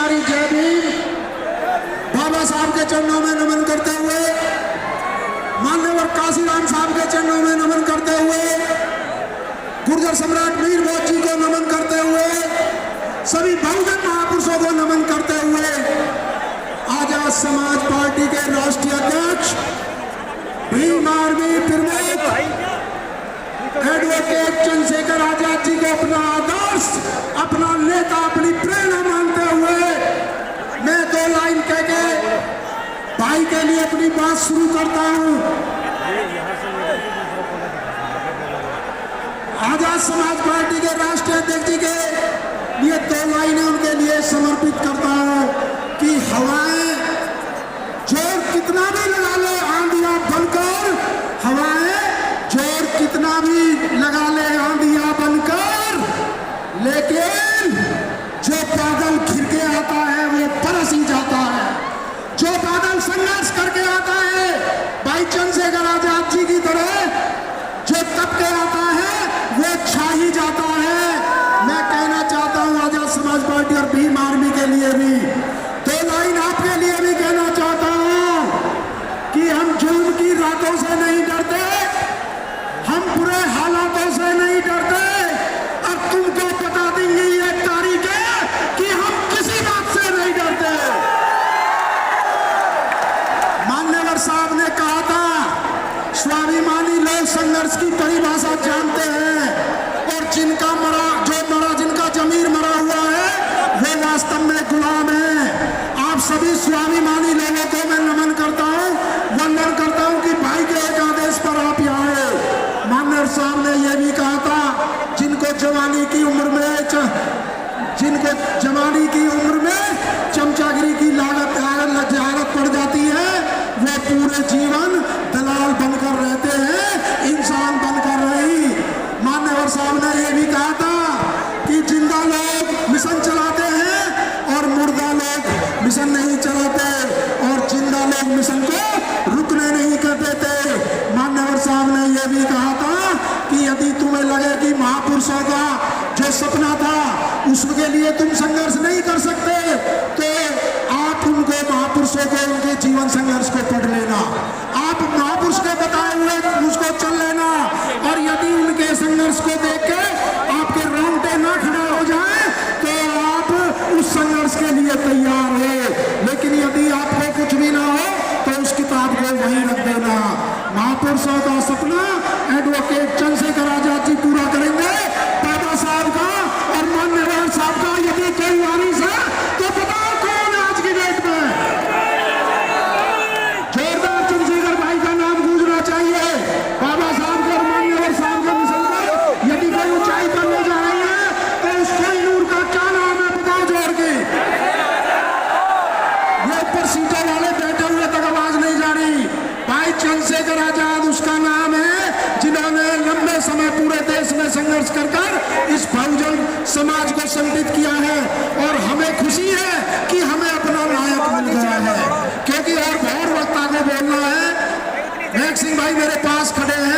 प्यारी जय भीम। बाबा साहब के चरणों में नमन करते हुए, मान्यवर काशीराम साहब के चरणों में नमन करते हुए, गुर्जर सम्राट वीर भोज जी को नमन करते हुए, सभी बहुजन महापुरुषों को नमन करते हुए, आजाद समाज पार्टी के राष्ट्रीय अध्यक्ष भीम आर्मी प्रमुख एडवोकेट चंद्रशेखर आजाद जी को अपना आदर्श, अपना नेता, अपनी प्रेरणा मानते हुए मैं दो लाइन कह के भाई के लिए अपनी बात शुरू करता हूं। आजाद समाज पार्टी के राष्ट्रीय अध्यक्ष जी के लिए दो लाइनें उनके लिए समर्पित करता हूं कि हवाएं जोर कितना भी लगा ले, आंधियां बनकर, हवाएं जोर कितना भी लगा ले, आंधियां बनकर, लेकिन जो बादल घिर के आता है वो बरस ही जाता है। जो बादल संघर्ष करके आता है भाई चंद्रशेखर आजाद जी की तरह, जो तप के आता है वो छा ही जाता है। मैं कहना चाहता हूं आजाद समाज पार्टी और भीम आर्मी के लिए भी दो लाइन आपके लिए भी कहना चाहता हूं कि हम जुल्म की रातों से नहीं डरते, हम बुरे हालातों से नहीं डरते, और तुमको बता देंगे ये तारीख है कि हम किसी बात से नहीं डरते। मान्यवर साहब ने कहा था स्वाभिमानी लोग संघर्ष की परिभाषा जानते हैं, और जिनका मरा, जिनका जमीर मरा हुआ है वो वास्तव में गुलाम है। आप सभी स्वाभिमानी लोगों को मैं नमन करता हूं, वंदन करता हूं कि भाई के एक आदेश पर आप यहाँ आए। मान्यवर साहब ने यह भी कहा था जिनको जवानी की उम्र में चमचागिरी की आदत पड़ जाती है, वो पूरे जीवन दलाल बनकर रहते हैं, इंसान बनकर नहीं। मान्यवर साहब ने यह भी कहा था कि जिंदा लोग मिशन चलाते हैं और मुर्दा लोग मिशन नहीं चलाते, और जिंदा लोग मिशन को रुकने नहीं कर देते। मान्यवर साहब ने यह भी कहा था कि यदि तुम्हें लगे कि महापुरुषों का जो सपना था उसके लिए तुम संघर्ष नहीं कर सकते, तो आप उनको महापुरुषों को उनके जीवन संघर्ष को पढ़ लेना, आप महापुरुष के बताए हुए उसको चल लेना, और यदि उनके संघर्ष को देख के आपके रोंगटे ना खड़े हो जाए तो आप उस संघर्ष के लिए तैयार हो। लेकिन यदि आपको कुछ भी ना हो तो उस किताब को वहीं रख देना। महापुरुषों का सपना एडवोकेट चंद्रशेखर आजाद जी पूरा करेंगे, बाबा साहब का और मान्यवर साहब का यदि कोई वारिस है तो बताओ कौन आज की डेट में। जोरदार चंद्रशेखर भाई का नाम गूंजना चाहिए। बाबा साहब के और मान्यवर साहब के मिशन को यदि कोई ऊंचाई पर ले जा रही है तो उस कोहिनूर का क्या नाम है बताओ जोर के। ये ऊपर सीटों वाले बैठे हुए तक आवाज नहीं जा रही। भाई चंद्रशेखर आजाद उसका नाम है जिन्होंने लंबे समय पूरे देश में संघर्ष कर इस बहुजन समाज को संगठित किया है, और हमें खुशी है कि हमें अपना नायक मिल गया है। क्योंकि और बहुत वक्ता को बोलना है। मेघ सिंह भाई मेरे पास खड़े हैं,